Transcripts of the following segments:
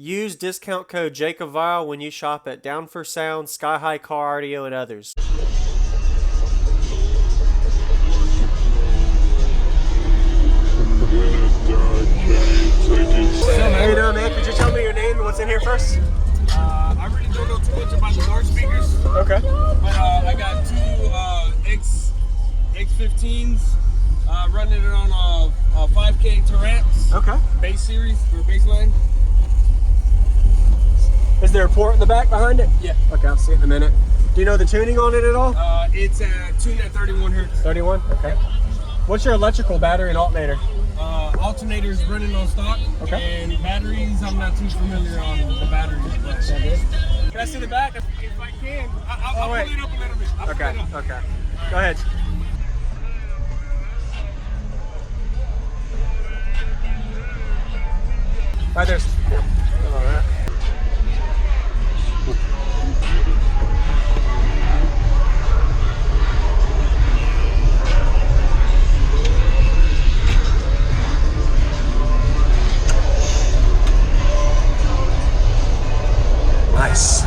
Use discount code JACOBVILE when you shop at Down for Sound, Sky High Car Audio, and others. How you doing, man? Could you tell me your name and what's in here first? I really don't know too much about the door speakers. Okay. But I got two X15s running it on a 5K Taramps. Okay. Bass series for bass line. Is there a port in the back behind it? Yeah. Okay, I'll see it in a minute. Do you know the tuning on it at all? It's tuned at 31 hertz. 31? Okay. What's your electrical battery and alternator? Alternators running on stock. Okay. And batteries, I'm not too familiar on the batteries. But can I see the back? If I can. I'll pull it up a little bit. Okay, okay. Go ahead. Right there's. All right. Nice.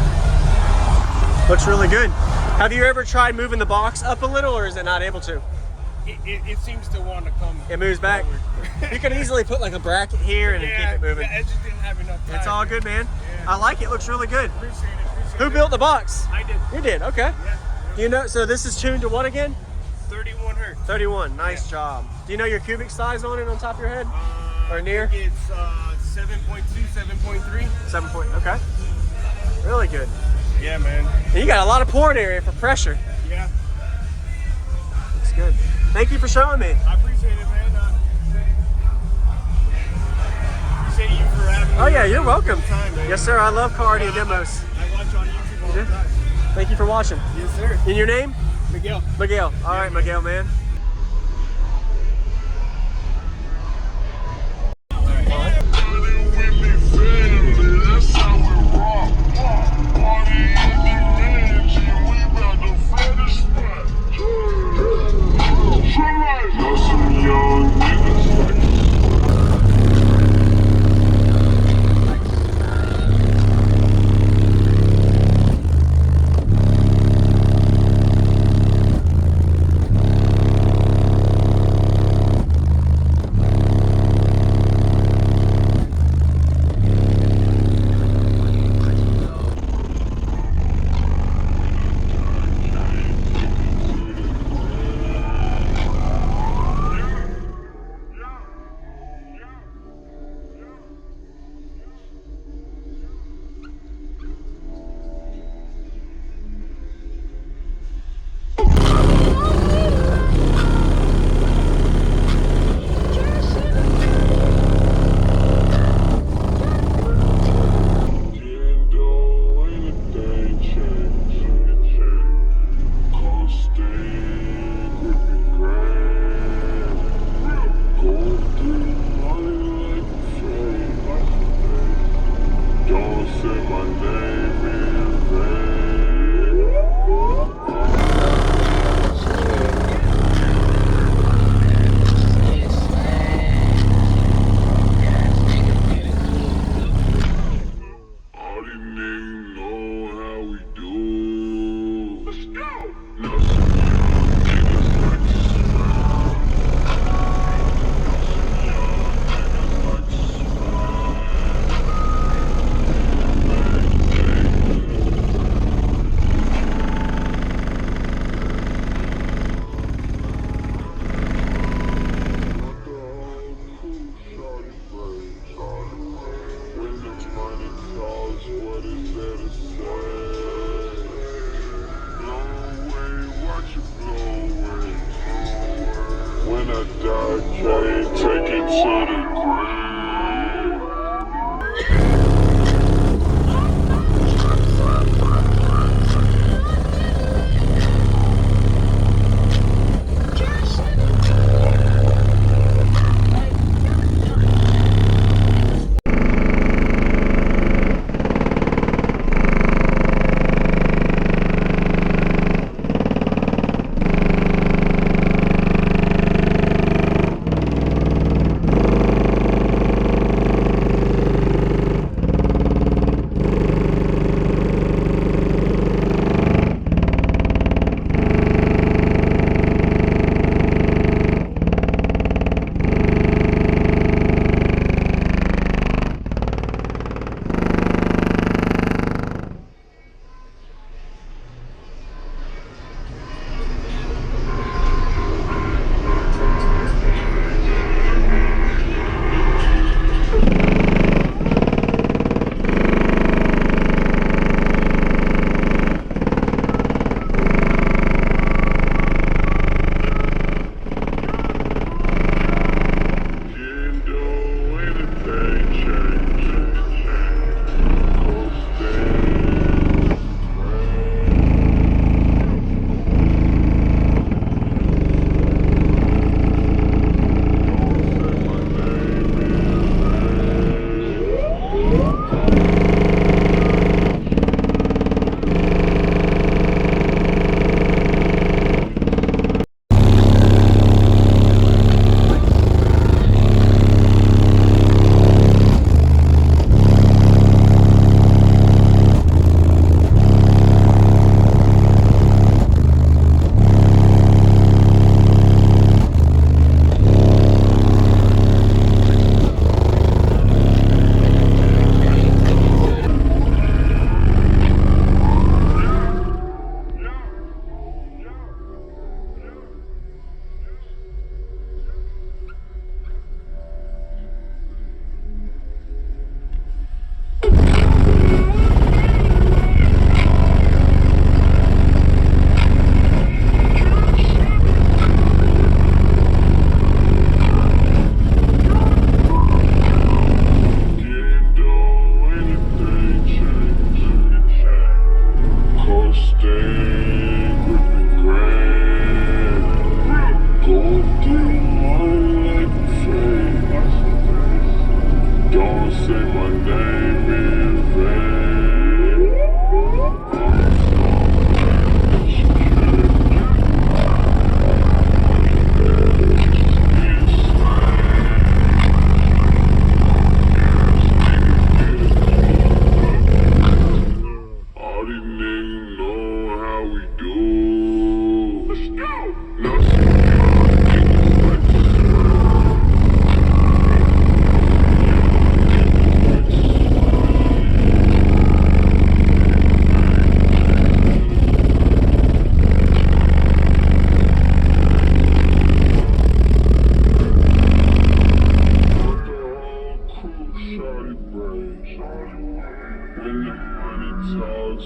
Looks really good. Have you ever tried moving the box up a little, or is it not able to? It seems to want to come. It moves back. You can easily put like a bracket here and keep it moving. Yeah, it just didn't have enough time. It's all good, man. Yeah. I like it. Looks really good. Appreciate it. Who built the box? I did. You did. Okay. Yeah. Do you know? So this is tuned to what again? 31 hertz. 31. Nice job. Do you know your cubic size on it on top of your head? Or near? I think it's 7.2, 7.3. 7 point. Okay. Really good. Yeah, man. And you got a lot of port area for pressure. Yeah. That's good. Thank you for showing me. I appreciate it, man. Appreciate you for having me. Oh yeah, you're welcome. Time, Yes, sir. I love car audio demos. I watch on YouTube all the time. Thank you for watching. Yes, sir. And your name? Miguel. Miguel. All right, Miguel, man.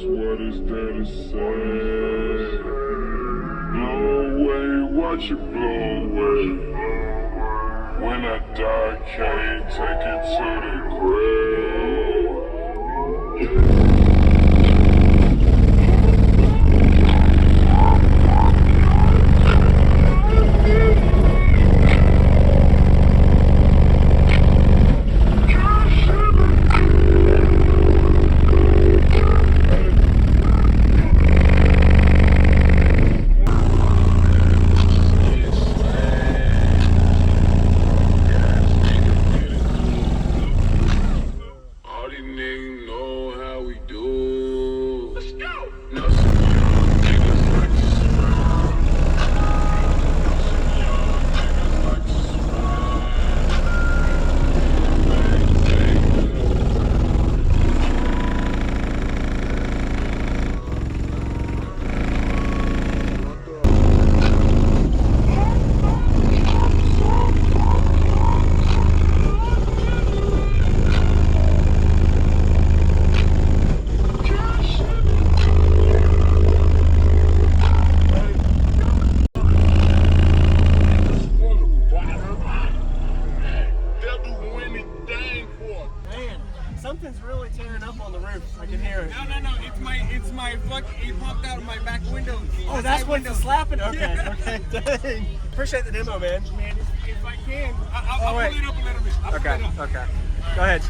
What is there to say? Blow away, watch it blow away. When I die, can't take it to the grave. Something's really tearing up on the roof. I can hear it. No. It's my fucking. It popped out of my back window. Oh, that's what's slapping. Okay, yeah. Okay. Dang. Appreciate the demo, man. Man, if I can, I'll pull it up a little bit. Okay. Go ahead.